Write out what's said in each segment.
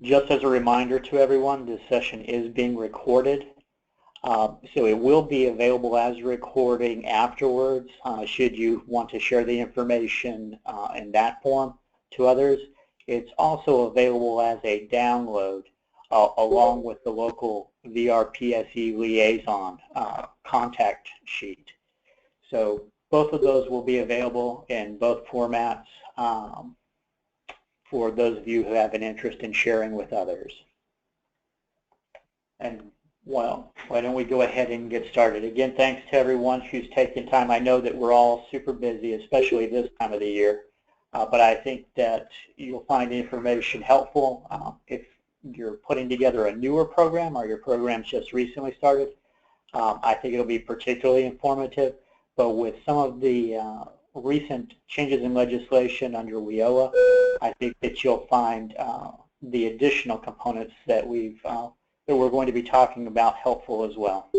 Just as a reminder to everyone, this session is being recorded. So it will be available as a recording afterwards should you want to share the information in that form to others. It's also available as a download along with the local VR PSE liaison contact sheet. So both of those will be available in both formats for those of you who have an interest in sharing with others. And well, why don't we go ahead and get started. Again, thanks to everyone who's taken time. I know that we're all super busy, especially this time of the year, but I think that you'll find the information helpful. If you're putting together a newer program or your program's just recently started, I think it'll be particularly informative. But with some of the recent changes in legislation under WIOA, I think that you'll find the additional components that we're going to be talking about helpful as well.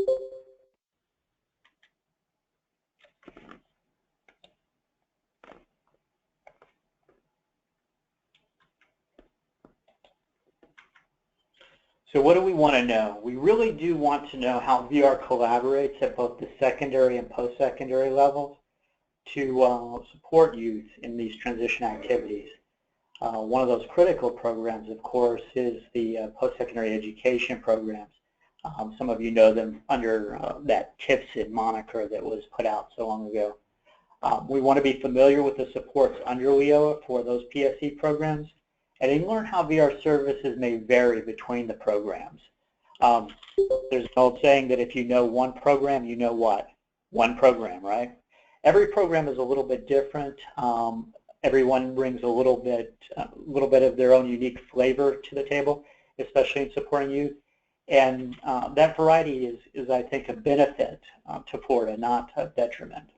So what do we want to know? We really do want to know how VR collaborates at both the secondary and post-secondary levels to support youth in these transition activities. One of those critical programs, of course, is the Postsecondary Education programs. Some of you know them under that PSE moniker that was put out so long ago. We want to be familiar with the supports under WIOA for those PSE programs, and then learn how VR services may vary between the programs. There's an old saying that if you know one program, you know what? One program, right? Every program is a little bit different. Everyone brings a little bit of their own unique flavor to the table, especially in supporting youth. And that variety is, I think, a benefit to Florida, not a detriment.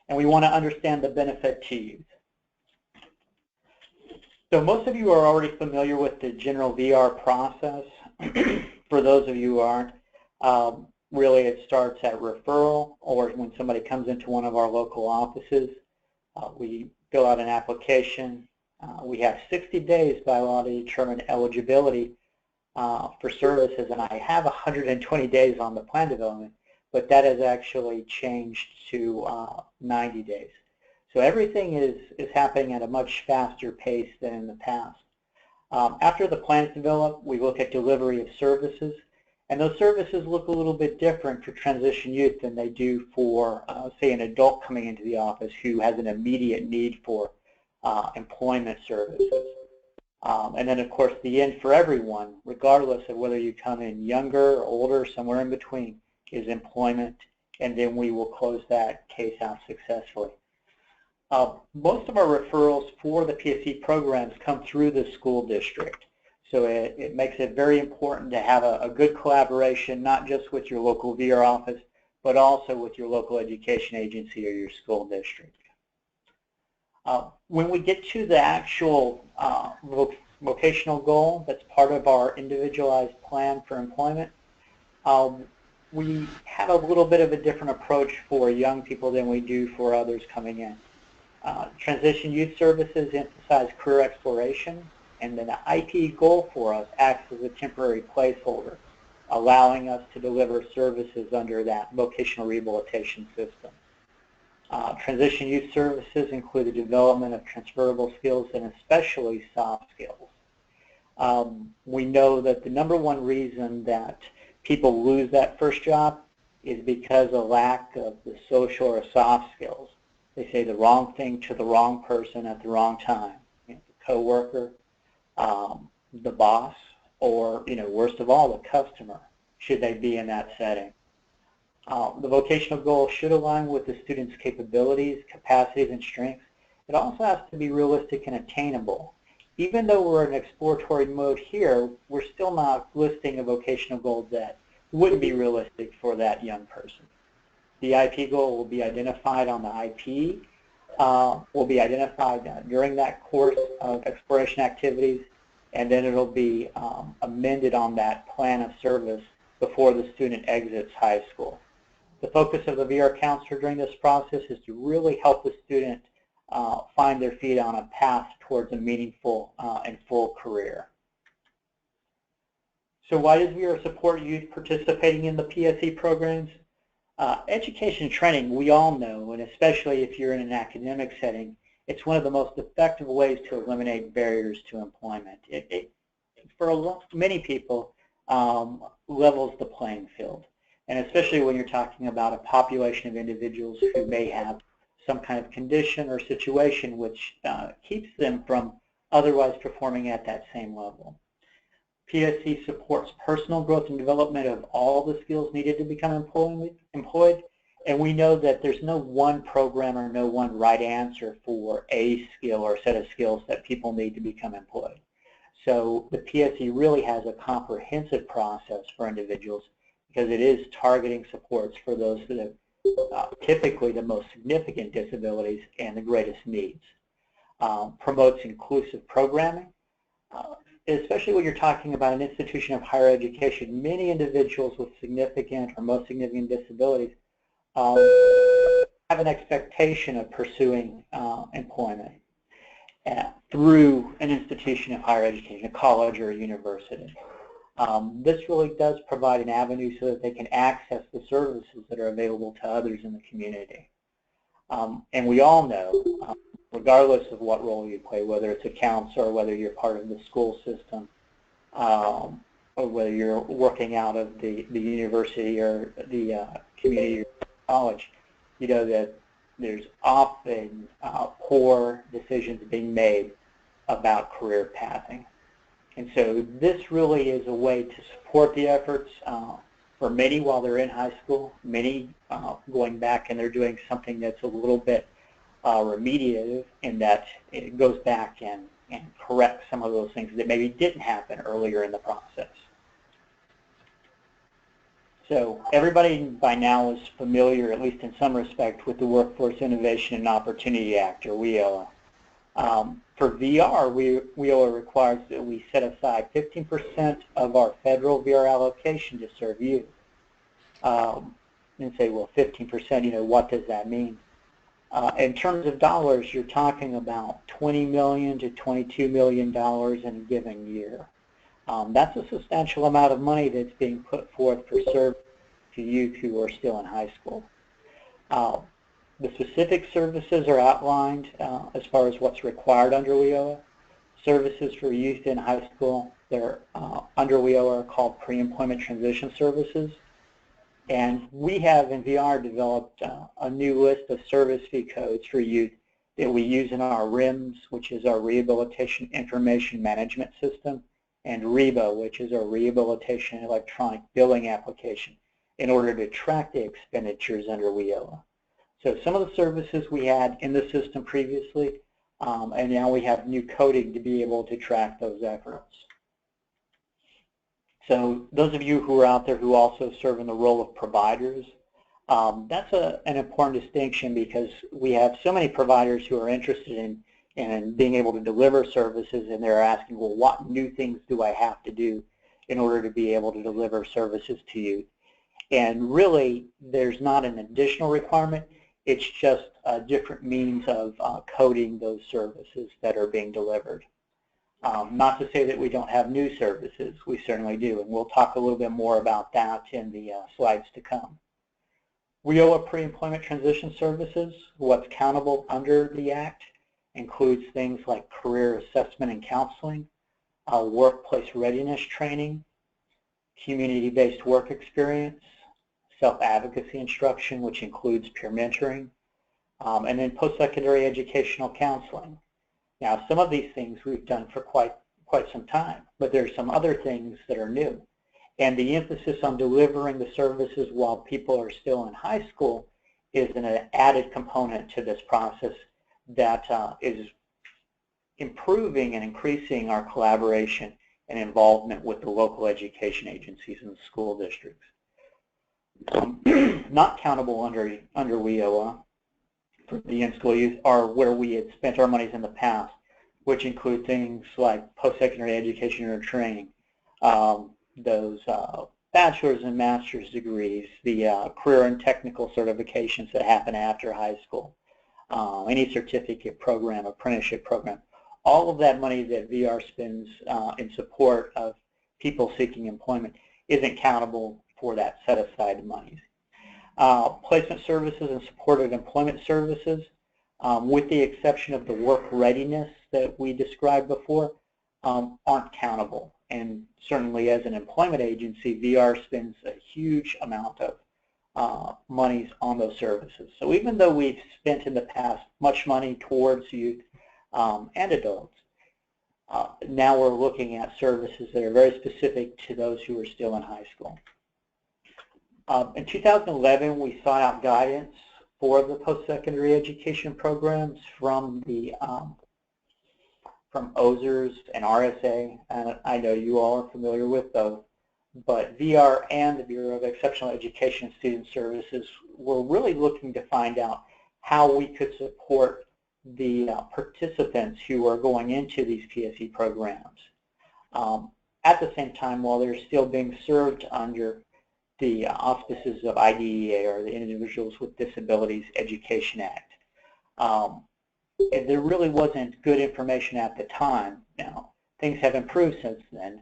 And we want to understand the benefit to youth. So most of you are already familiar with the general VR process. For those of you who aren't, really it starts at referral or when somebody comes into one of our local offices. We fill out an application. We have 60 days by law to determine eligibility for services, and I have 120 days on the plan development, but that has actually changed to 90 days. So everything is happening at a much faster pace than in the past. After the plan is developed, we look at delivery of services, and those services look a little bit different for transition youth than they do for, say, an adult coming into the office who has an immediate need for employment services. And then, of course, the end for everyone, regardless of whether you come in younger or older, somewhere in between, is employment, and then we will close that case out successfully. Most of our referrals for the PSE programs come through the school district. So it makes it very important to have a good collaboration, not just with your local VR office, but also with your local education agency or your school district. When we get to the actual vocational goal that's part of our individualized plan for employment, we have a little bit of a different approach for young people than we do for others coming in. Transition Youth Services emphasize career exploration, and then the IP goal for us acts as a temporary placeholder, allowing us to deliver services under that vocational rehabilitation system. Transition Youth Services include the development of transferable skills and especially soft skills. We know that the #1 reason that people lose that first job is because of lack of the social or soft skills. They say the wrong thing to the wrong person at the wrong time. The coworker, the boss, or worst of all, the customer, should they be in that setting. The vocational goal should align with the student's capabilities, capacities, and strengths. It also has to be realistic and attainable. Even though we're in exploratory mode here, we're still not listing a vocational goal that wouldn't be realistic for that young person. The IP goal will be identified on the IP, will be identified during that course of exploration activities, and then it'll be amended on that plan of service before the student exits high school. The focus of the VR counselor during this process is to really help the student find their feet on a path towards a meaningful and full career. So why does WIOA support youth participating in the PSE programs? Education and training, we all know, and especially if you're in an academic setting, it's one of the most effective ways to eliminate barriers to employment. For many people, levels the playing field. And especially when you're talking about a population of individuals who may have some kind of condition or situation which keeps them from otherwise performing at that same level. PSE supports personal growth and development of all the skills needed to become employed, and we know that there's no one program or no one right answer for a skill or set of skills that people need to become employed. So the PSE really has a comprehensive process for individuals because it is targeting supports for those that have typically the most significant disabilities and the greatest needs. Promotes inclusive programming. Especially when you're talking about an institution of higher education, many individuals with significant or most significant disabilities have an expectation of pursuing employment through an institution of higher education, a college or a university. This really does provide an avenue so that they can access the services that are available to others in the community. And we all know, regardless of what role you play, whether it's a counselor, whether you're part of the school system, or whether you're working out of the university or the community or college, you know that there's often poor decisions being made about career pathing. And so this really is a way to support the efforts for many while they're in high school, many going back and they're doing something that's a little bit remediative in that it goes back and corrects some of those things that maybe didn't happen earlier in the process. So everybody by now is familiar, at least in some respect, with the Workforce Innovation and Opportunity Act, or WIOA. For VR, WIOA requires that we set aside 15% of our federal VR allocation to serve youth. And say, well, 15%, you know, what does that mean? In terms of dollars, you're talking about $20 million to $22 million in a given year. That's a substantial amount of money that's being put forth for service to youth who are still in high school. The specific services are outlined as far as what's required under WIOA. Services for youth in high school, they're under WIOA are called pre-employment transition services. And we have in VR developed a new list of service fee codes for youth that we use in our RIMS, which is our Rehabilitation Information Management System, and REBA, which is our Rehabilitation Electronic Billing Application, in order to track the expenditures under WIOA. So some of the services we had in the system previously, and now we have new coding to be able to track those efforts. So those of you who are out there who also serve in the role of providers, that's an important distinction because we have so many providers who are interested in being able to deliver services, and they're asking, well, what new things do I have to do in order to be able to deliver services to you? And really, there's not an additional requirement. It's just a different means of coding those services that are being delivered. Not to say that we don't have new services, we certainly do, and we'll talk a little bit more about that in the slides to come. WIOA pre-employment transition services, what's countable under the Act, includes things like career assessment and counseling, workplace readiness training, community-based work experience, self-advocacy instruction, which includes peer mentoring, and then post-secondary educational counseling. Now, some of these things we've done for quite some time, but there's some other things that are new. And the emphasis on delivering the services while people are still in high school is an added component to this process that is improving and increasing our collaboration and involvement with the local education agencies and the school districts. Not countable under WIOA for the in-school youth are where we had spent our monies in the past, which include things like post-secondary education or training, those bachelor's and master's degrees, the career and technical certifications that happen after high school, any certificate program, apprenticeship program. All of that money that VR spends in support of people seeking employment isn't countable for that set-aside monies. Placement services and supported employment services, with the exception of the work readiness that we described before, aren't countable. And certainly as an employment agency, VR spends a huge amount of monies on those services. So even though we've spent in the past much money towards youth and adults, now we're looking at services that are very specific to those who are still in high school. In 2011, we sought out guidance for the post-secondary education programs from the from OSERS and RSA, and I know you all are familiar with those, but VR and the Bureau of Exceptional Education and Student Services were really looking to find out how we could support the participants who are going into these PSE programs. At the same time, while they're still being served under the auspices of IDEA, or the Individuals with Disabilities Education Act. There really wasn't good information at the time. Now, things have improved since then,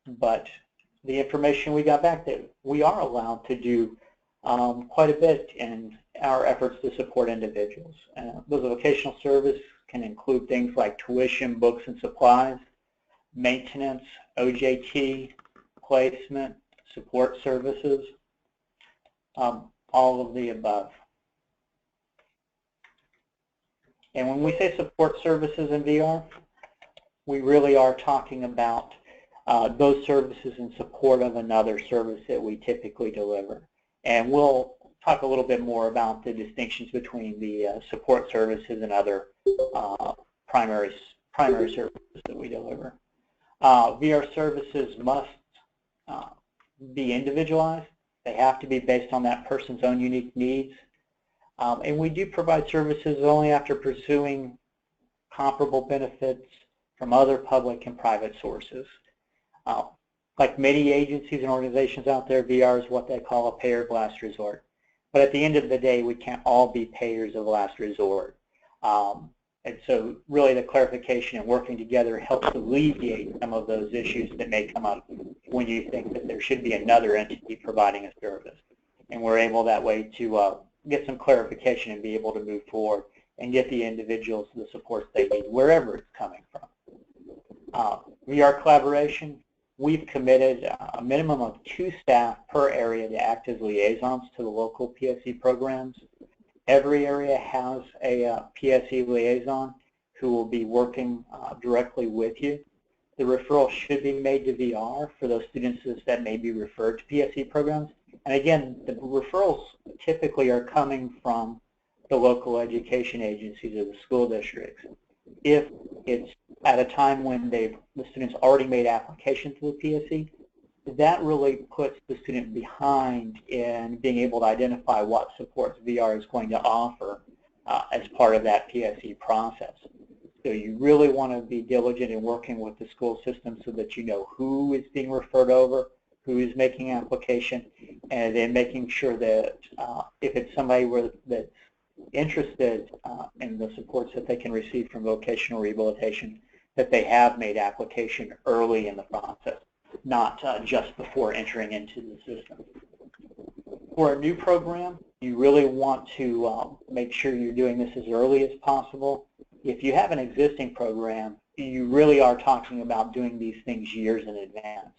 but the information we got back that we are allowed to do quite a bit in our efforts to support individuals. Those vocational service can include things like tuition, books and supplies, maintenance, OJT, placement, support services, all of the above. And when we say support services in VR, we really are talking about those services in support of another service that we typically deliver. And we'll talk a little bit more about the distinctions between the support services and other primary services that we deliver. VR services must be individualized. They have to be based on that person's own unique needs. And we do provide services only after pursuing comparable benefits from other public and private sources. Like many agencies and organizations out there, VR is what they call a payer of last resort. But at the end of the day, we can't all be payers of last resort. And so really the clarification and working together helps alleviate some of those issues that may come up when you think that there should be another entity providing a service. And we're able that way to get some clarification and be able to move forward and get the individuals the supports they need wherever it's coming from. VR collaboration, we've committed a minimum of 2 staff per area to act as liaisons to the local PSE programs. Every area has a PSE liaison who will be working directly with you. The referral should be made to VR for those students that may be referred to PSE programs. And again, the referrals typically are coming from the local education agencies or the school districts. If it's at a time when the student's already made application to the PSE, that really puts the student behind in being able to identify what supports VR is going to offer as part of that PSE process. So you really want to be diligent in working with the school system so that you know who is being referred over, who is making application, and then making sure that if it's somebody that's interested in the supports that they can receive from vocational rehabilitation, that they have made application early in the process, not just before entering into the system. For a new program, you really want to make sure you're doing this as early as possible. If you have an existing program, you really are talking about doing these things years in advance.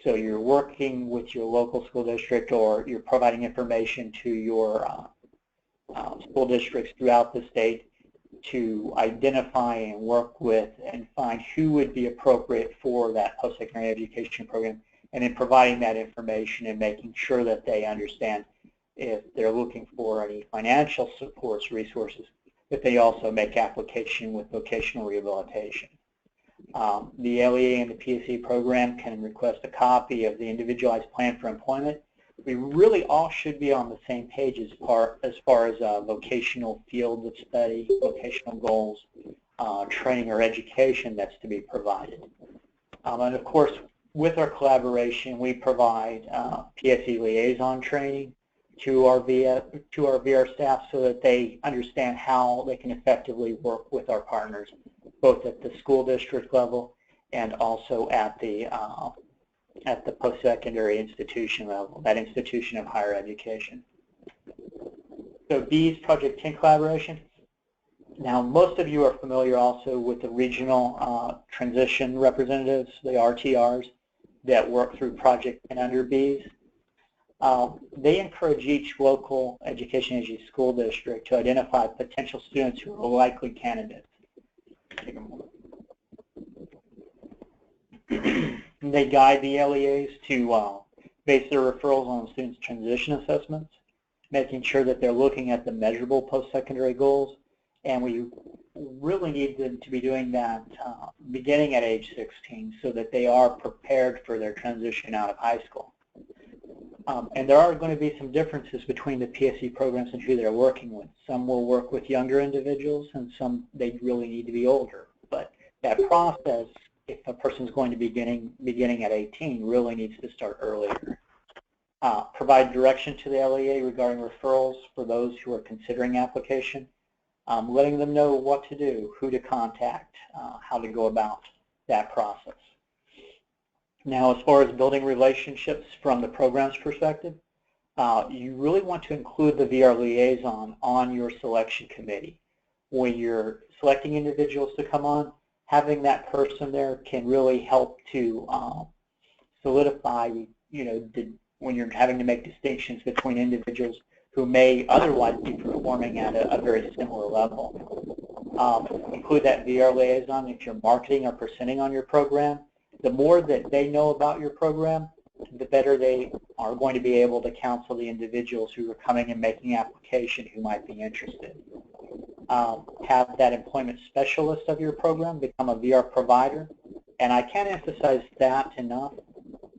So you're working with your local school district, or you're providing information to your school districts throughout the state to identify and work with and find who would be appropriate for that post-secondary education program, and then providing that information and making sure that they understand if they're looking for any financial supports, resources, that they also make application with vocational rehabilitation. The LEA and the PSE program can request a copy of the individualized plan for employment. We really all should be on the same page as far as vocational fields of study, vocational goals, training or education that's to be provided. And of course, with our collaboration, we provide PSE liaison training to our VR staff so that they understand how they can effectively work with our partners, both at the school district level and also at the post-secondary institution level, that institution of higher education. So B is Project 10 collaboration. Now, most of you are familiar also with the regional transition representatives, the RTRs, that work through Project 10 under Bs. They encourage each local education agency school district to identify potential students who are likely candidates. Take a moment. They guide the LEAs to base their referrals on the students' transition assessments, making sure that they're looking at the measurable post-secondary goals, and we really need them to be doing that beginning at age 16 so that they are prepared for their transition out of high school. And there are going to be some differences between the PSE programs and who they're working with. Some will work with younger individuals, and some they really need to be older. But that process, if a person's going to be beginning at 18, really needs to start earlier. Provide direction to the LEA regarding referrals for those who are considering application, letting them know what to do, who to contact, how to go about that process. Now, as far as building relationships from the program's perspective, you really want to include the VR liaison on your selection committee. When you're selecting individuals to come on, having that person there can really help to solidify, when you're having to make distinctions between individuals who may otherwise be performing at a very similar level. Include that VR liaison if you're marketing or presenting on your program. The more that they know about your program, the better they are going to be able to counsel the individuals who are coming and making application who might be interested. Have that employment specialist of your program become a VR provider, and I can't emphasize that enough.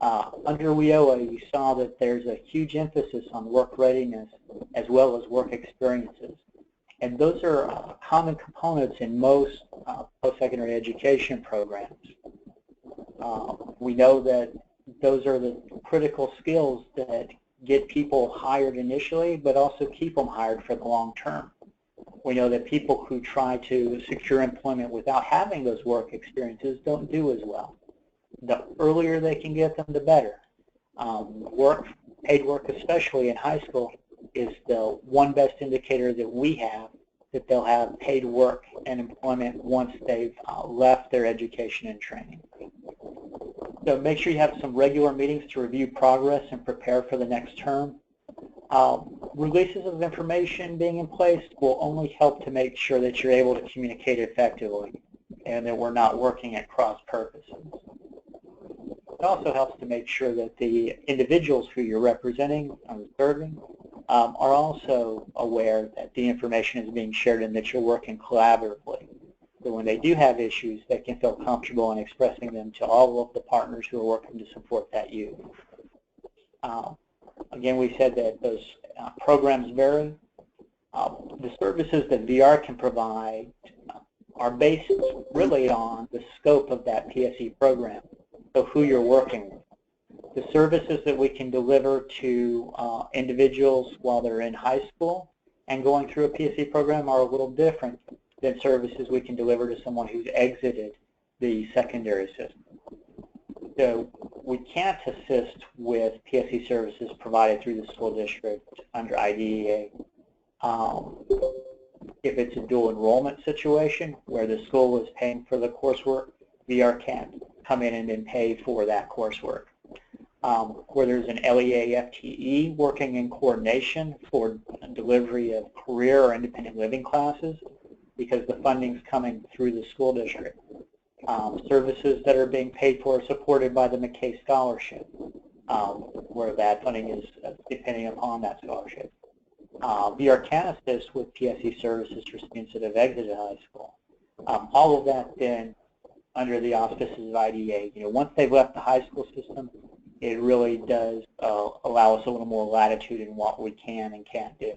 Under WIOA, you saw that there's a huge emphasis on work readiness as well as work experiences. And those are common components in most post-secondary education programs. We know that those are the critical skills that get people hired initially, but also keep them hired for the long term. We know that people who try to secure employment without having those work experiences don't do as well. The earlier they can get them, the better. Paid work, especially in high school, is the one best indicator that we have that they'll have paid work and employment once they've left their education and training. So make sure you have some regular meetings to review progress and prepare for the next term. Releases of information being in place will only help to make sure that you're able to communicate effectively and that we're not working at cross purposes. It also helps to make sure that the individuals who you're representing and serving are also aware that the information is being shared and that you're working collaboratively. So when they do have issues, they can feel comfortable in expressing them to all of the partners who are working to support that youth. Again, we said that those programs vary. The services that VR can provide are based really on the scope of that PSE program, so who you're working with. The services that we can deliver to individuals while they're in high school and going through a PSE program are a little different than services we can deliver to someone who's exited the secondary system. So we can't assist with PSE services provided through the school district under IDEA. If it's a dual enrollment situation where the school is paying for the coursework, VR can't come in and then pay for that coursework. Where there's an LEA FTE working in coordination for delivery of career or independent living classes because the funding's coming through the school district. Services that are being paid for are supported by the McKay Scholarship, where that funding is depending upon that scholarship. VR can assist with PSE services for students that have exited high school. All of that then under the auspices of IDEA. Once they've left the high school system, it really does allow us a little more latitude in what we can and can't do.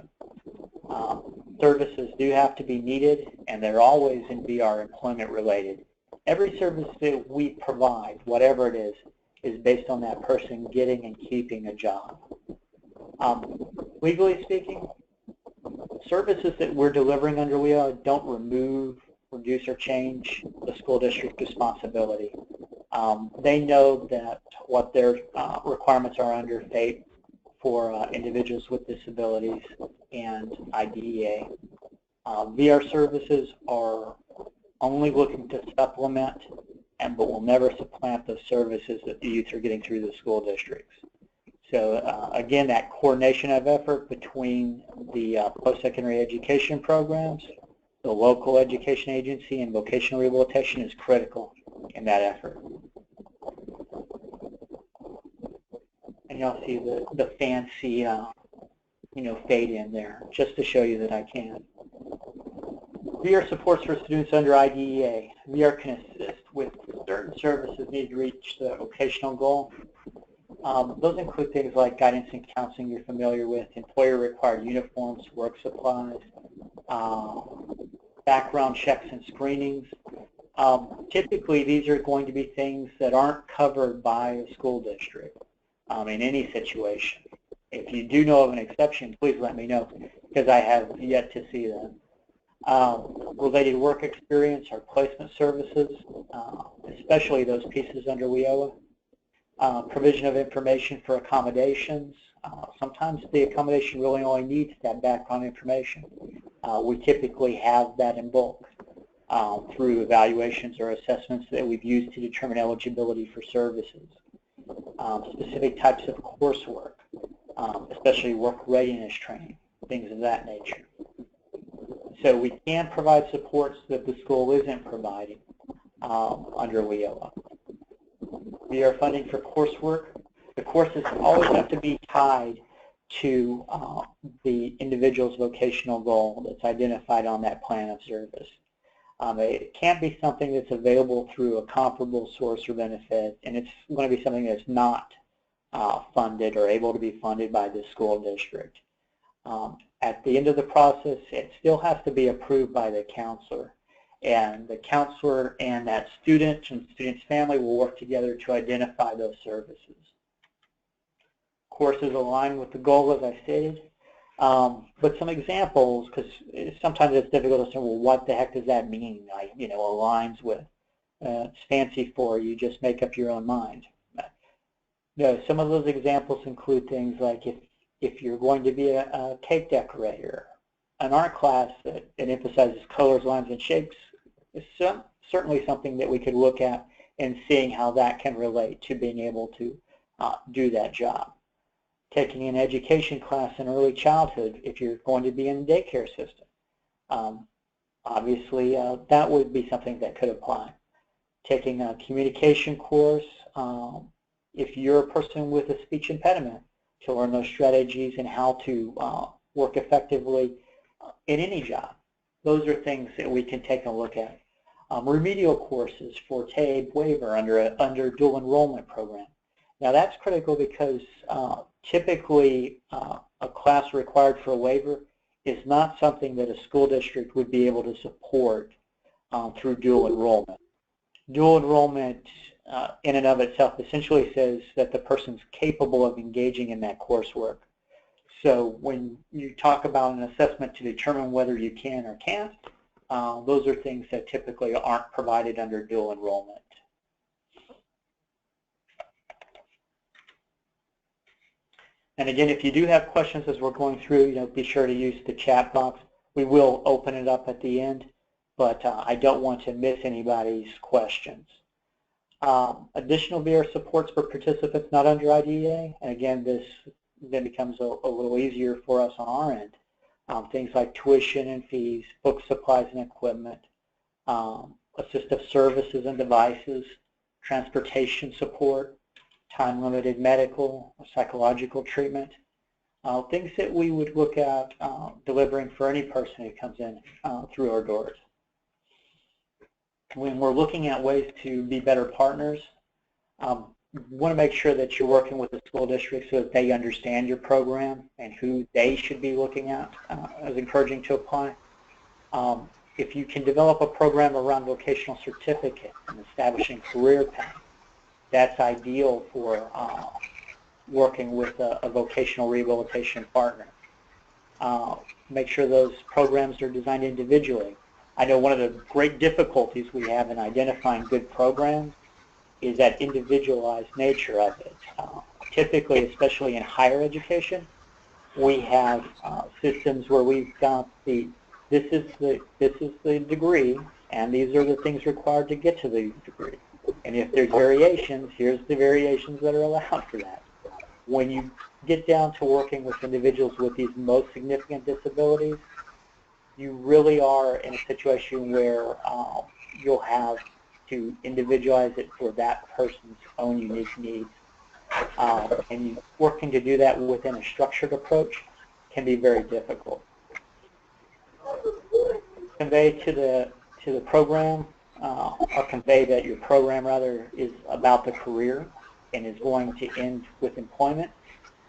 Services do have to be needed, and they're always in VR employment related. Every service that we provide, whatever it is based on that person getting and keeping a job. Legally speaking, services that we're delivering under WIOA don't remove, reduce, or change the school district's responsibility. They know that what their requirements are under FAPE for individuals with disabilities and IDEA. VR services are only looking to supplement but will never supplant the services that the youth are getting through the school districts. So again, that coordination of effort between the post-secondary education programs, the local education agency, and vocational rehabilitation is critical in that effort. And y'all see the fancy, fade in there, just to show you that I can. VR supports for students under IDEA. VR can assist with certain services needed to reach the vocational goal. Those include things like guidance and counseling you're familiar with, employer-required uniforms, work supplies, background checks and screenings. Typically, these are going to be things that aren't covered by a school district in any situation. If you do know of an exception, please let me know, because I have yet to see them. Related work experience or placement services, especially those pieces under WIOA. Provision of information for accommodations. Sometimes the accommodation really only needs that background information. We typically have that in bulk through evaluations or assessments that we've used to determine eligibility for services. Specific types of coursework, especially work readiness training, things of that nature. So we can provide supports that the school isn't providing under WIOA. VR funding for coursework. The courses always have to be tied to the individual's vocational goal that's identified on that plan of service. It can't be something that's available through a comparable source or benefit, and it's going to be something that's not funded or able to be funded by the school district. At the end of the process, it still has to be approved by the counselor. And the counselor and that student and the student's family will work together to identify those services. Courses align with the goal, as I stated. But some examples, because sometimes it's difficult to say, well, what the heck does that mean? Like, aligns with. It's fancy for you, just make up your own mind. Some of those examples include things like if you're going to be a cake decorator, an art class that emphasizes colors, lines, and shapes is certainly something that we could look at and seeing how that can relate to being able to do that job. Taking an education class in early childhood, if you're going to be in the daycare system, obviously that would be something that could apply. Taking a communication course, if you're a person with a speech impediment, to learn those strategies and how to work effectively in any job. Those are things that we can take a look at. Remedial courses for TABE waiver under dual enrollment program. Now that's critical because typically a class required for a waiver is not something that a school district would be able to support through dual enrollment. Dual enrollment in and of itself essentially says that the person's capable of engaging in that coursework. So when you talk about an assessment to determine whether you can or can't, those are things that typically aren't provided under dual enrollment. And again, if you do have questions as we're going through, be sure to use the chat box. We will open it up at the end, but I don't want to miss anybody's questions. Additional VR supports for participants not under IDEA, and again, this then becomes a little easier for us on our end. Things like tuition and fees, book supplies and equipment, assistive services and devices, transportation support, time-limited medical or psychological treatment, things that we would look at delivering for any person who comes in through our doors. When we're looking at ways to be better partners, we want to make sure that you're working with the school district so that they understand your program and who they should be looking at as encouraging to apply. If you can develop a program around vocational certificate and establishing career path, that's ideal for working with a vocational rehabilitation partner. make sure those programs are designed individually. I know one of the great difficulties we have in identifying good programs is that individualized nature of it. Typically, especially in higher education, we have systems where we've got this is the degree, and these are the things required to get to the degree. And if there's variations, here's the variations that are allowed for that. When you get down to working with individuals with these most significant disabilities, you really are in a situation where you'll have to individualize it for that person's own unique needs. And working to do that within a structured approach can be very difficult. Convey to the program, or convey that your program rather is about the career and is going to end with employment.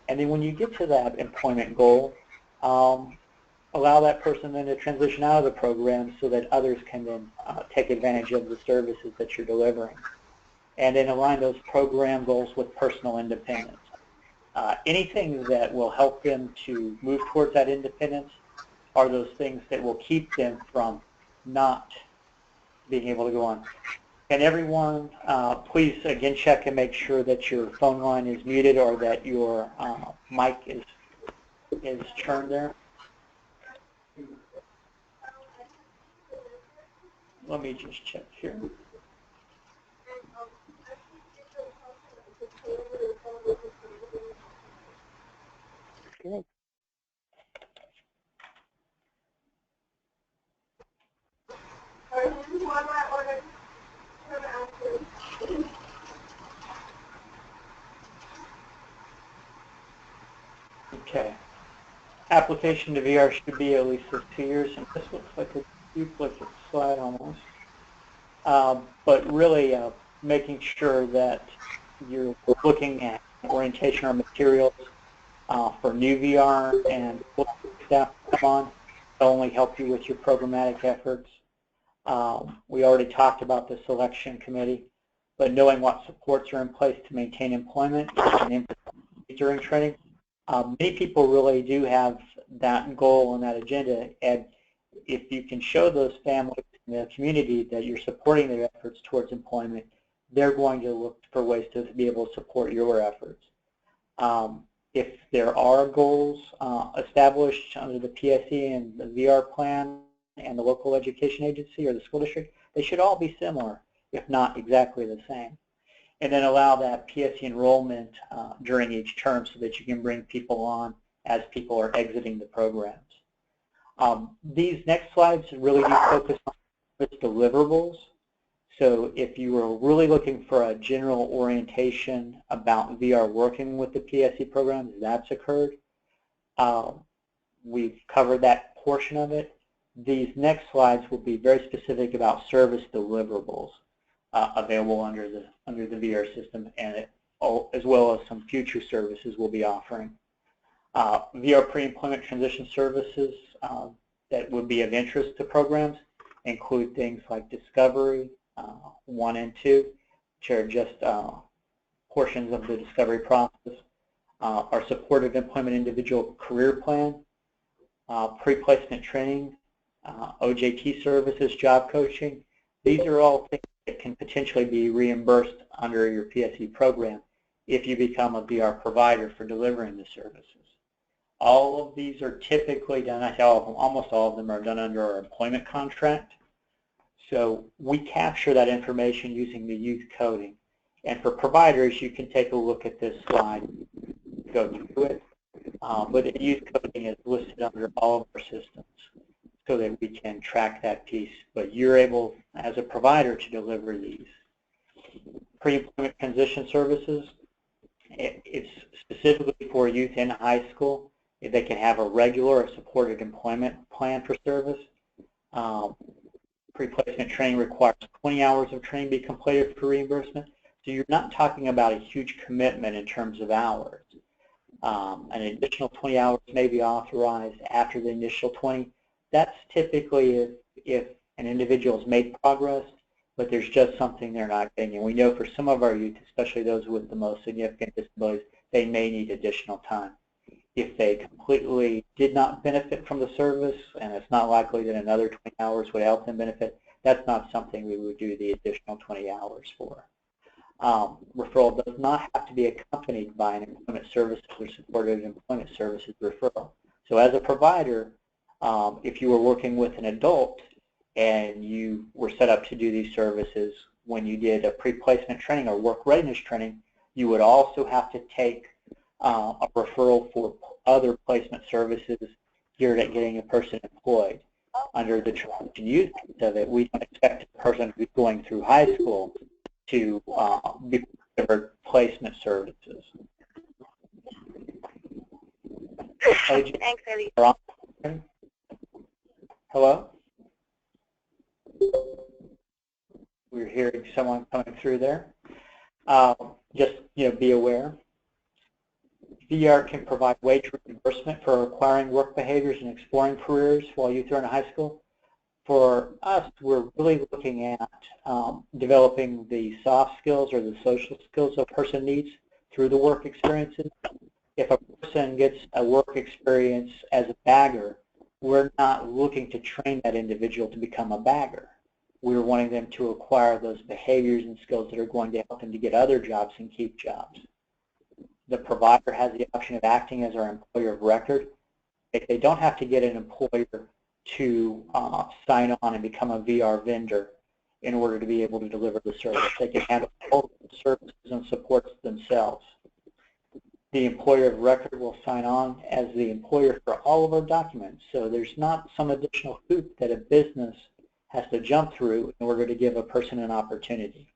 And then when you get to that employment goal, allow that person then to transition out of the program so that others can then take advantage of the services that you're delivering. And then align those program goals with personal independence. Anything that will help them to move towards that independence are those things that will keep them from not being able to go on. And everyone, please again check and make sure that your phone line is muted or that your mic is turned there. Let me just check here. Good. Okay. Application to VR should be at least 2 years, and this looks like a duplicate slide almost. But really making sure that you're looking at orientation or materials for new VR and staff come on to only help you with your programmatic efforts. We already talked about the selection committee, but knowing what supports are in place to maintain employment and during training. Many people really do have that goal and that agenda, and if you can show those families in the community that you're supporting their efforts towards employment, they're going to look for ways to be able to support your efforts. If there are goals established under the PSE and the VR plan and the local education agency or the school district, they should all be similar, if not exactly the same. And then allow that PSE enrollment during each term so that you can bring people on as people are exiting the programs. These next slides really do focus on deliverables. So if you were really looking for a general orientation about VR working with the PSE programs, that's occurred. We've covered that portion of it. These next slides will be very specific about service deliverables available under the VR system, and as well as some future services we'll be offering. VR pre-employment transition services that would be of interest to programs include things like Discovery 1 and 2, which are just portions of the discovery process. Our supportive employment individual career plan, pre-placement training, OJT services, job coaching. These are all things that can potentially be reimbursed under your PSE program if you become a VR provider for delivering the services. All of these are typically done, I say all of them, almost all of them are done under our employment contract. So we capture that information using the youth coding. And for providers, you can take a look at this slide, go through it. But the youth coding is listed under all of our systems so that we can track that piece. But you're able, as a provider, to deliver these. Pre-employment transition services, it's specifically for youth in high school. If they can have a regular or supported employment plan for service. Pre-placement training requires 20 hours of training be completed for reimbursement. So you're not talking about a huge commitment in terms of hours. An additional 20 hours may be authorized after the initial 20. That's typically if an individual has made progress, but there's just something they're not getting. And we know for some of our youth, especially those with the most significant disabilities, they may need additional time. If they completely did not benefit from the service, and it's not likely that another 20 hours would help them benefit, that's not something we would do the additional 20 hours for. Referral does not have to be accompanied by an employment services or supported employment services referral. So as a provider, if you were working with an adult and you were set up to do these services, when you did a pre-placement training or work readiness training, you would also have to take a referral for other placement services geared at getting a person employed. Under the training and use of it, we don't expect a person who's going through high school to be delivered placement services. Thanks, Eddie. Hello? We're hearing someone coming through there. Just be aware. VR can provide wage reimbursement for acquiring work behaviors and exploring careers while youth are in high school. For us, we're really looking at developing the soft skills or the social skills a person needs through the work experiences. If a person gets a work experience as a bagger, we're not looking to train that individual to become a bagger. We're wanting them to acquire those behaviors and skills that are going to help them to get other jobs and keep jobs. The provider has the option of acting as our employer of record. If they don't have to get an employer to sign on and become a VR vendor in order to be able to deliver the service. They can handle all the services and supports themselves. The employer of record will sign on as the employer for all of our documents, so there's not some additional hoop that a business has to jump through in order to give a person an opportunity.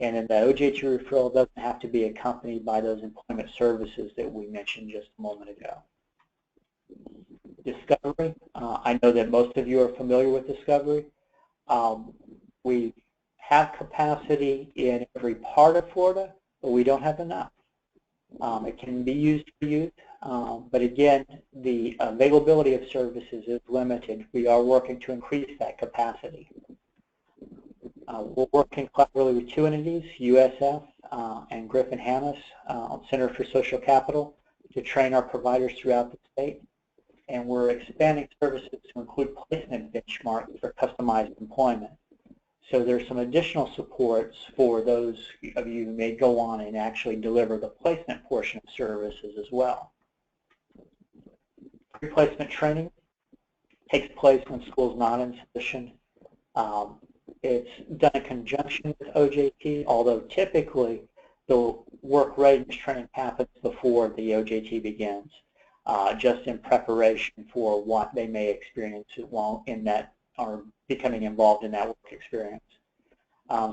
And then the OJT referral doesn't have to be accompanied by those employment services that we mentioned just a moment ago. Discovery, I know that most of you are familiar with Discovery. We have capacity in every part of Florida, but we don't have enough. It can be used for youth, but again, the availability of services is limited. We are working to increase that capacity. We're working collaboratively with two entities, USF and Griffin Hammis Center for Social Capital, to train our providers throughout the state. And we're expanding services to include placement benchmarks for customized employment. So there's some additional supports for those of you who may go on and actually deliver the placement portion of services as well. Pre-placement training takes place when school's not in session. It's done in conjunction with OJT, although typically the work readiness training happens before the OJT begins, just in preparation for what they may experience while in that or becoming involved in that work experience.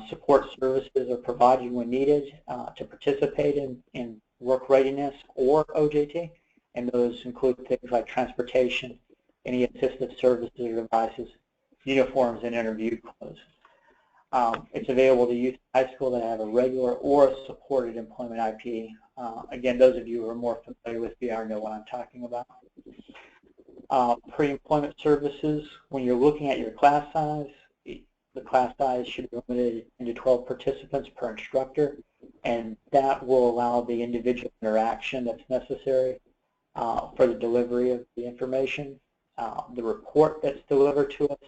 Support services are provided when needed to participate in work readiness or OJT, and those include things like transportation, any assistive services or devices, uniforms, and interview clothes. It's available to youth in high school that have a regular or a supported employment IP. Again, those of you who are more familiar with VR know what I'm talking about. Pre-employment services, when you're looking at your class size, the class size should be limited into 12 participants per instructor, and that will allow the individual interaction that's necessary for the delivery of the information. The report that's delivered to us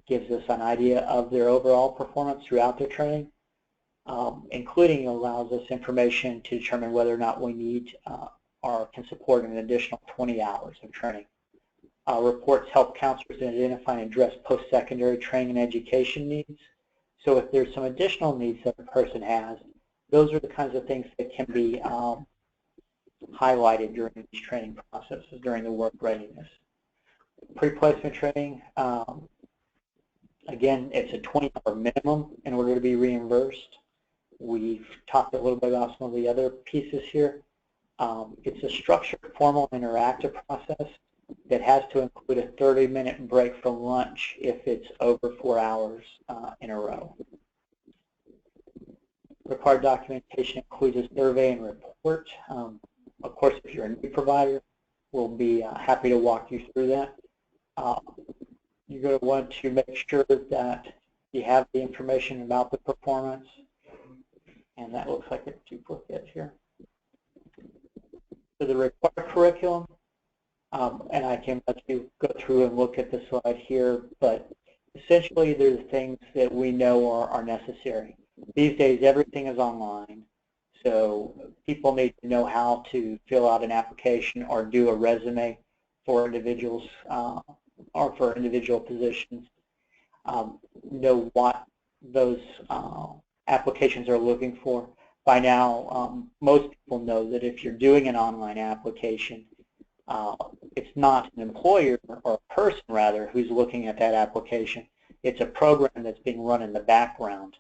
gives us an idea of their overall performance throughout their training, including allows us information to determine whether or not we need or can support an additional 20 hours of training. Reports help counselors identify and address post-secondary training and education needs. So if there's some additional needs that a person has, those are the kinds of things that can be highlighted during these training processes, during the work readiness. Pre-placement training, again, it's a 20-hour minimum in order to be reimbursed. We've talked a little bit about some of the other pieces here. It's a structured, formal, interactive process that has to include a 30-minute break from lunch if it's over 4 hours in a row. Required documentation includes a survey and report. Of course, if you're a new provider, we'll be happy to walk you through that. You're going to want to make sure that you have the information about the performance, and that looks like a duplicate here. So the required curriculum, and I can let you go through and look at the slide here, but essentially there's things that we know are necessary. These days everything is online, so people need to know how to fill out an application or do a resume for individuals or for individual positions, know what those applications are looking for. By now, most people know that if you're doing an online application, it's not an employer or a person, rather, who's looking at that application. It's a program that's being run in the background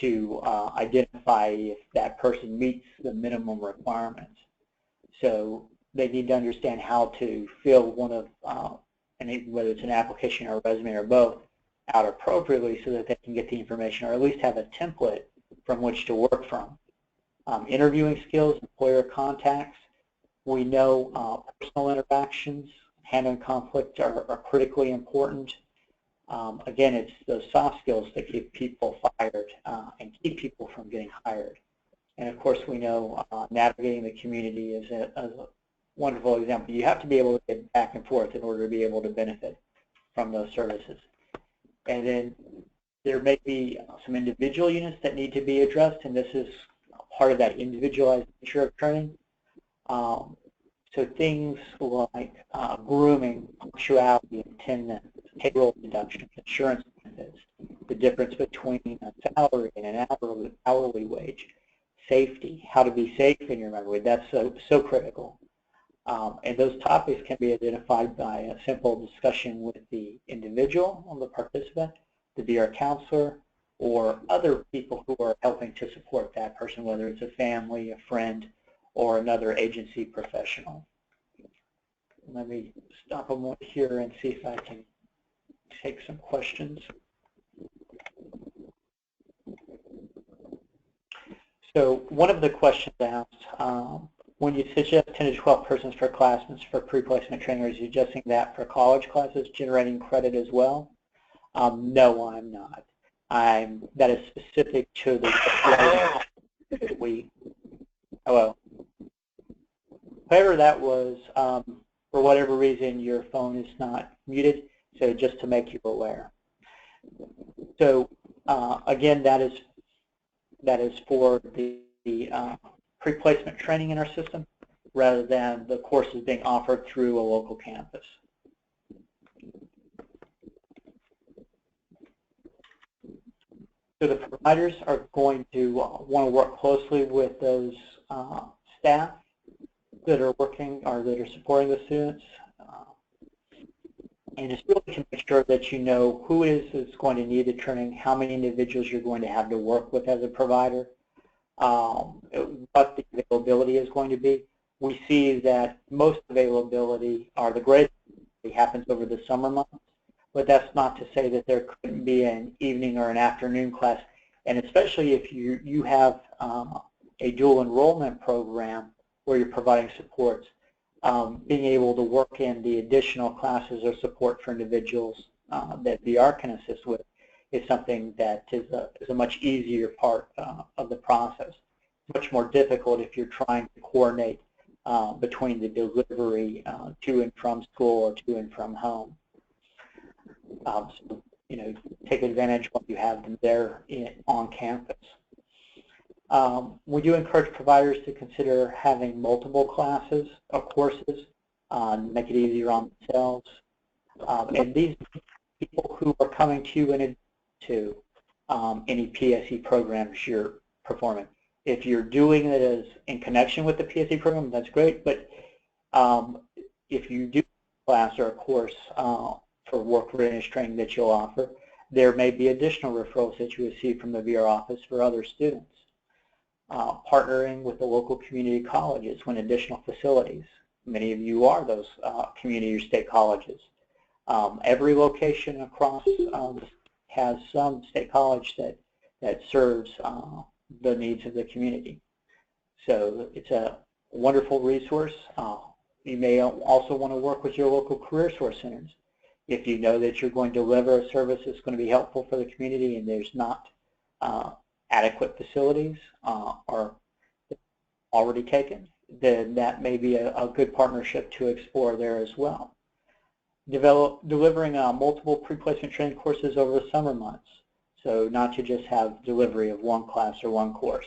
to identify if that person meets the minimum requirements. So they need to understand how to fill one of, whether it's an application or a resume or both, out appropriately so that they can get the information or at least have a template from which to work from. Interviewing skills, employer contacts. We know personal interactions, handling conflict are critically important. Again, it's those soft skills that keep people fired and keep people from getting hired. And of course, we know navigating the community is a wonderful example. You have to be able to get back and forth in order to be able to benefit from those services. And then there may be some individual units that need to be addressed, and this is part of that individualized nature of training. So things like grooming, punctuality, attendance, payroll deductions, insurance benefits, the difference between a salary and an hourly wage, safety, how to be safe in your memory, that's so critical. And those topics can be identified by a simple discussion with the individual, or the participant, the VR counselor, or other people who are helping to support that person, whether it's a family, a friend, or another agency professional. Let me stop a moment here and see if I can take some questions. So one of the questions asked, when you suggest 10 to 12 persons per classroom for pre-placement training, are you suggesting that for college classes generating credit as well? No, I'm not. That is specific to the hello. Whoever that was, for whatever reason, your phone is not muted, so just to make you aware. So again, that is for the pre-placement training in our system, rather than the courses being offered through a local campus. So the providers are going to want to work closely with those staff that are working or that are supporting the students, and just really to make sure that you know who is going to need the training, how many individuals you're going to have to work with as a provider, what the availability is going to be. We see that most availability, or the greatest availability, happens over the summer months. But that's not to say that there couldn't be an evening or an afternoon class. And especially if you have a dual enrollment program where you're providing supports, being able to work in the additional classes or support for individuals that VR can assist with is something that is a much easier part of the process. It's much more difficult if you're trying to coordinate between the delivery to and from school or to and from home. So, take advantage when you have them there on campus. We do encourage providers to consider having multiple classes or courses, make it easier on themselves. And these people who are coming to you in to any PSE programs you're performing. If you're doing it as in connection with the PSE program, that's great. But if you do a class or a course for work readiness training that you'll offer, there may be additional referrals that you receive from the VR office for other students. Partnering with the local community colleges when additional facilities. Many of you are those community or state colleges. Every location across has some state college that serves the needs of the community. So it's a wonderful resource. You may also want to work with your local career source centers. If you know that you're going to deliver a service that's going to be helpful for the community and there's not adequate facilities are already taken, then that may be a good partnership to explore there as well. Delivering multiple pre-placement training courses over the summer months. So not to just have delivery of one class or one course,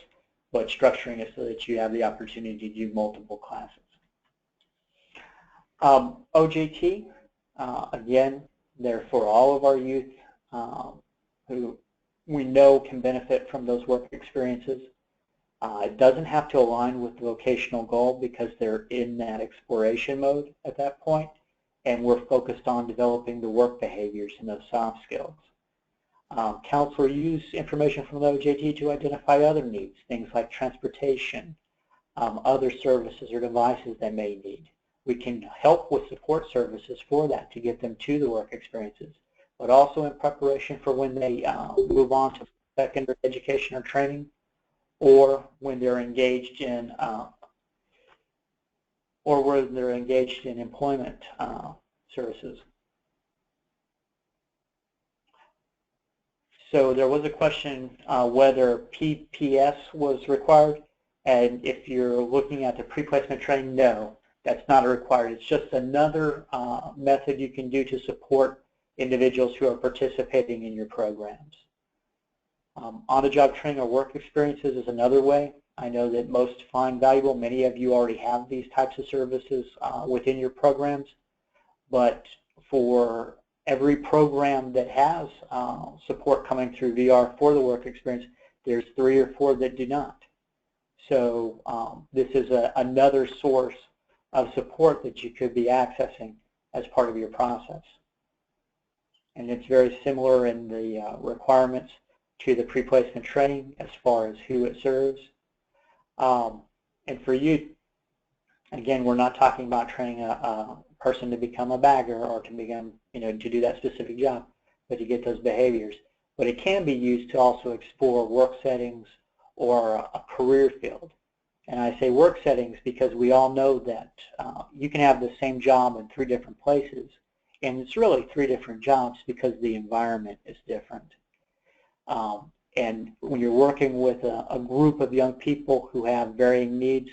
but structuring it so that you have the opportunity to do multiple classes. OJT, again, they're for all of our youth who we know can benefit from those work experiences. It doesn't have to align with the vocational goal because they're in that exploration mode at that point, and we're focused on developing the work behaviors and those soft skills. Counselor use information from the OJT to identify other needs, things like transportation, other services or devices they may need. We can help with support services for that to get them to the work experiences, but also in preparation for when they move on to secondary education or training, or when they're engaged in employment services. So there was a question whether PPS was required, and if you're looking at the pre-placement training, no, that's not required. It's just another method you can do to support individuals who are participating in your programs. On-the-job training or work experiences is another way. I know that most find valuable. Many of you already have these types of services within your programs, but for every program that has support coming through VR for the work experience, there's 3 or 4 that do not. So this is another source of support that you could be accessing as part of your process. And it's very similar in the requirements to the pre-placement training as far as who it serves. And for you, again, we're not talking about training a person to become a bagger or to become, to do that specific job, but to get those behaviors. But it can be used to also explore work settings or a career field. And I say work settings because we all know that you can have the same job in 3 different places, and it's really 3 different jobs because the environment is different. And when you're working with a group of young people who have varying needs,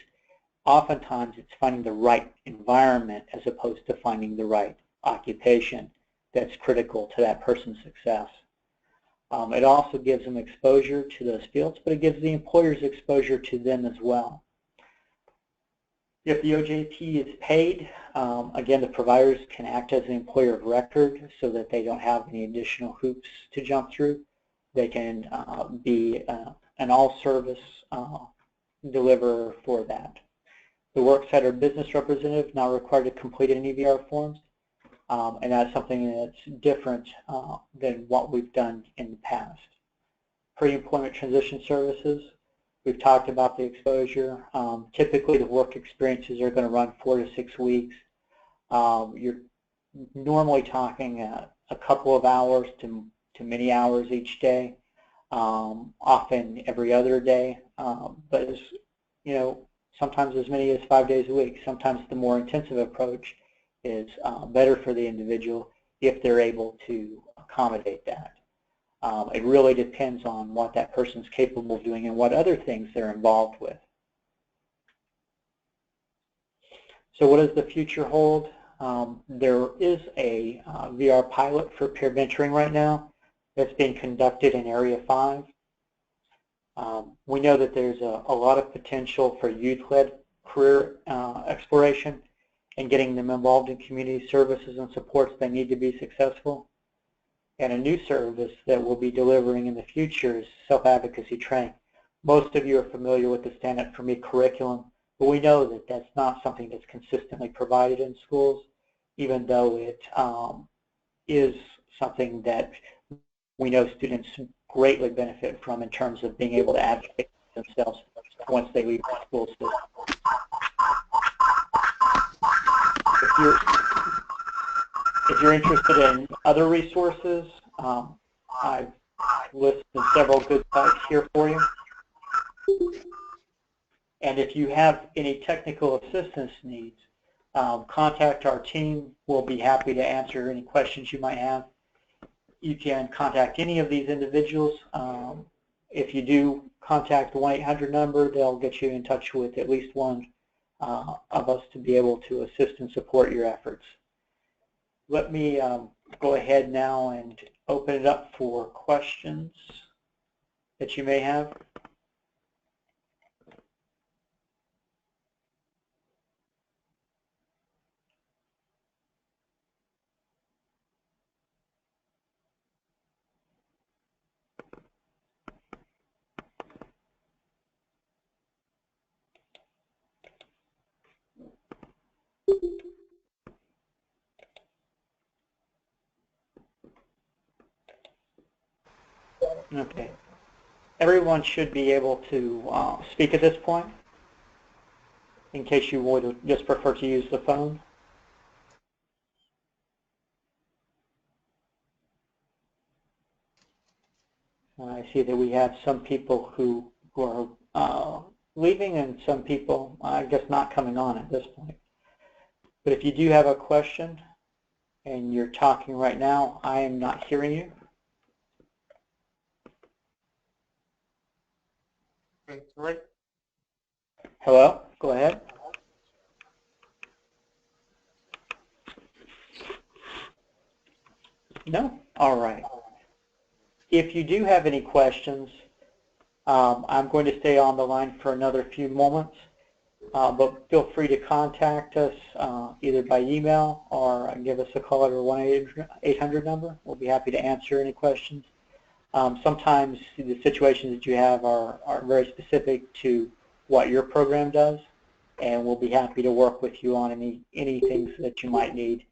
oftentimes it's finding the right environment as opposed to finding the right occupation that's critical to that person's success. It also gives them exposure to those fields, but it gives the employers exposure to them as well. If the OJT is paid, again, the providers can act as an employer of record so that they don't have any additional hoops to jump through. They can be an all-service deliverer for that. The worksite or business representative not required to complete any VR forms, and that's something that's different than what we've done in the past. Pre-employment transition services, we've talked about the exposure. Typically, the work experiences are going to run 4 to 6 weeks. You're normally talking a couple of hours to many hours each day, often every other day, but as, sometimes as many as 5 days a week. Sometimes the more intensive approach is better for the individual if they're able to accommodate that. It really depends on what that person's capable of doing and what other things they're involved with. So what does the future hold? There is a VR pilot for peer mentoring right now that's being conducted in Area 5. We know that there's a lot of potential for youth-led career exploration and getting them involved in community services and supports they need to be successful. And a new service that we'll be delivering in the future is self-advocacy training. Most of you are familiar with the Stand Up For Me curriculum, but we know that that's not something that's consistently provided in schools, even though it is something that we know students greatly benefit from in terms of being able to advocate for themselves once they leave the school system. If you're interested in other resources, I've listed several good sites here for you. And if you have any technical assistance needs, contact our team. We'll be happy to answer any questions you might have. You can contact any of these individuals. If you do contact the 1-800 number, they'll get you in touch with at least one of us to be able to assist and support your efforts. Let me go ahead now and open it up for questions that you may have. Okay. Everyone should be able to speak at this point, in case you would just prefer to use the phone. I see that we have some people who are leaving and some people, I guess, not coming on at this point. But if you do have a question and you're talking right now, I am not hearing you. Hello? Go ahead. No? All right. If you do have any questions, I'm going to stay on the line for another few moments, but feel free to contact us either by email or give us a call at our 1-800 number. We'll be happy to answer any questions. Sometimes the situations that you have are very specific to what your program does, and we'll be happy to work with you on anything that you might need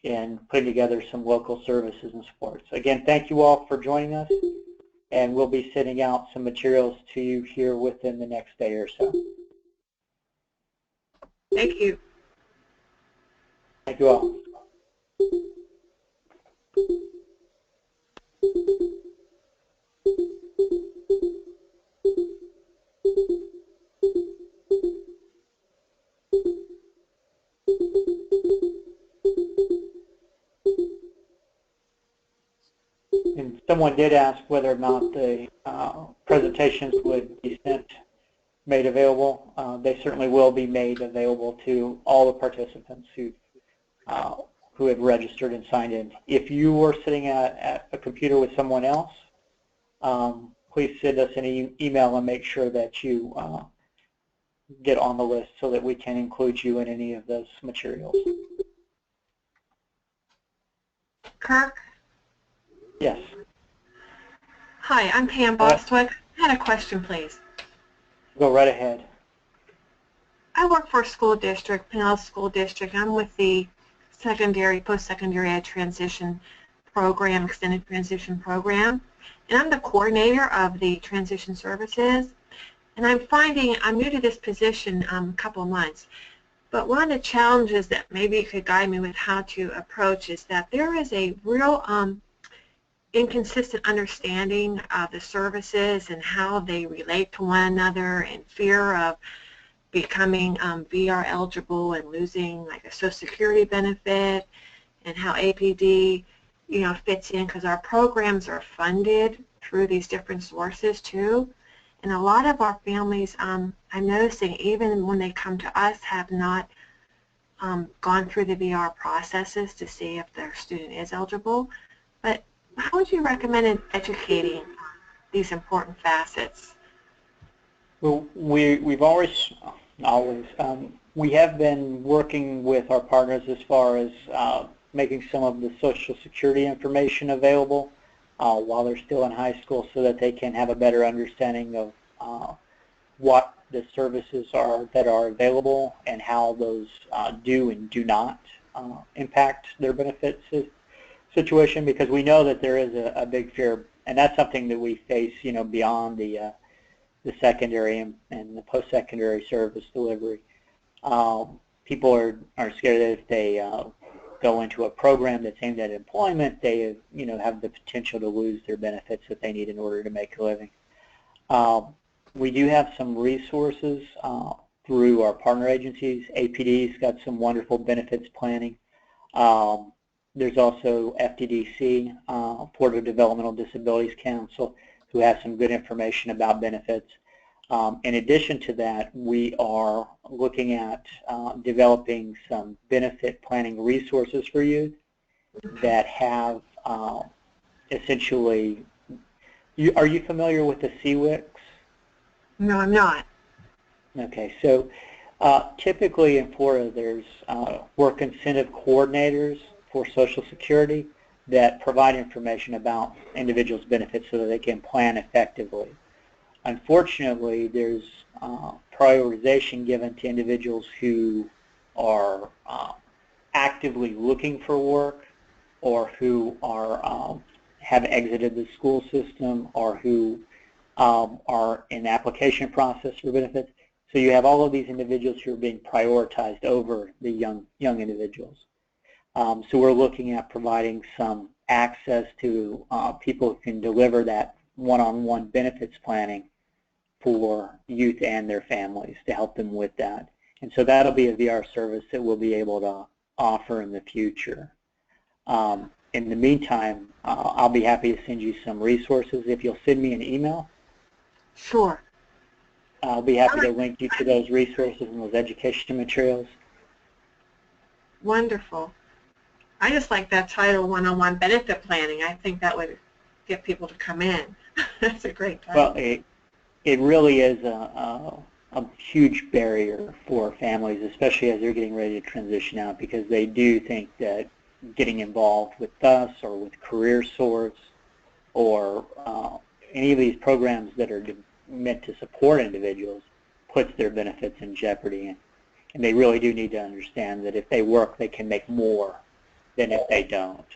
in putting together some local services and supports. Again, thank you all for joining us, and we'll be sending out some materials to you here within the next day or so. Thank you. Thank you all. And someone did ask whether or not the presentations would be made available. They certainly will be made available to all the participants who have registered and signed in. If you were sitting at a computer with someone else, please send us an email and make sure that you get on the list so that we can include you in any of those materials. Kirk? Yes. Hi, I'm Pam Bostwick. I had a question, please. Go right ahead. I work for a school district, Pinellas School District. I'm with the post-secondary ed transition program, extended transition program, and I'm the coordinator of the transition services. And I'm finding, I'm new to this position a couple of months, but one of the challenges that maybe you could guide me with how to approach is that there is a real inconsistent understanding of the services and how they relate to one another, and fear of becoming VR eligible and losing like a Social Security benefit, and how APD fits in, because our programs are funded through these different sources too. And a lot of our families, I'm noticing, even when they come to us, have not gone through the VR processes to see if their student is eligible. But how would you recommend educating these important facets? Well, we've always we have been working with our partners as far as making some of the Social Security information available while they're still in high school, so that they can have a better understanding of what the services are that are available and how those do and do not impact their benefits situation, because we know that there is a big fear, and that's something that we face, beyond the secondary and the post-secondary service delivery. People are scared that if they go into a program that's aimed at employment, they have the potential to lose their benefits that they need in order to make a living. We do have some resources through our partner agencies. APD's got some wonderful benefits planning. There's also FDDC, Florida Developmental Disabilities Council, who has some good information about benefits. In addition to that, we are looking at developing some benefit planning resources for youth that have essentially, are you familiar with the CWICs? No, I'm not. Okay, so typically in Florida there's work incentive coordinators for Social Security that provide information about individuals' benefits so that they can plan effectively. Unfortunately, there's prioritization given to individuals who are actively looking for work, or who are have exited the school system, or who are in the application process for benefits. So you have all of these individuals who are being prioritized over the young individuals. So we're looking at providing some access to people who can deliver that one-on-one benefits planning for youth and their families to help them with that. And so that'll be a VR service that we'll be able to offer in the future. In the meantime, I'll be happy to send you some resources. If you'll send me an email, Sure. I'll be happy to link you to those resources and those education materials. Wonderful. I just like that title, one-on-one benefit planning. I think that would get people to come in. That's a great title. Well, it really is a huge barrier for families, especially as they're getting ready to transition out, because they do think that getting involved with us or with Career Source or any of these programs that are meant to support individuals puts their benefits in jeopardy. And they really do need to understand that if they work, they can make more than if they don't.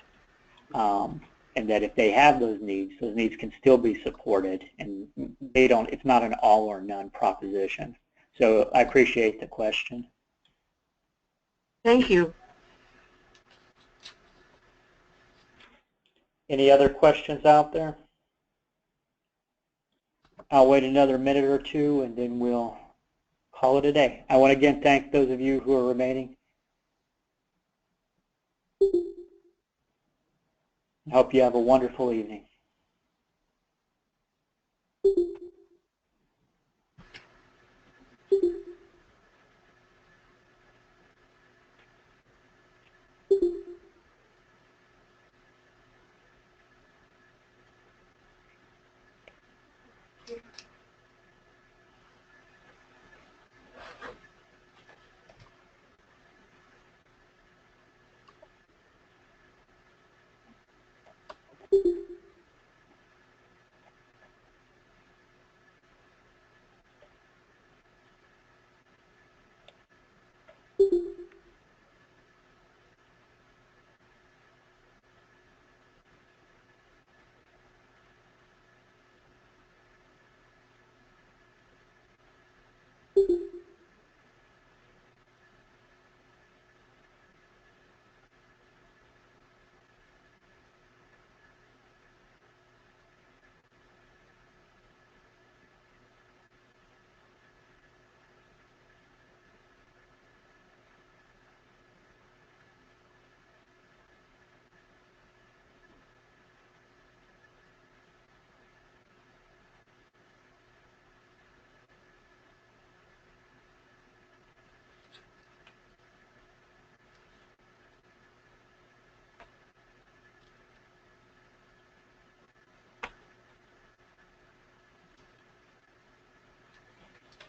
And that if they have those needs can still be supported, and they don't, it's not an all or none proposition. So I appreciate the question. Thank you. Any other questions out there? I'll wait another minute or two and then we'll call it a day. I want to again thank those of you who are remaining. I hope you have a wonderful evening.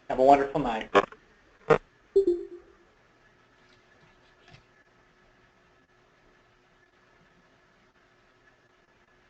Have a wonderful night.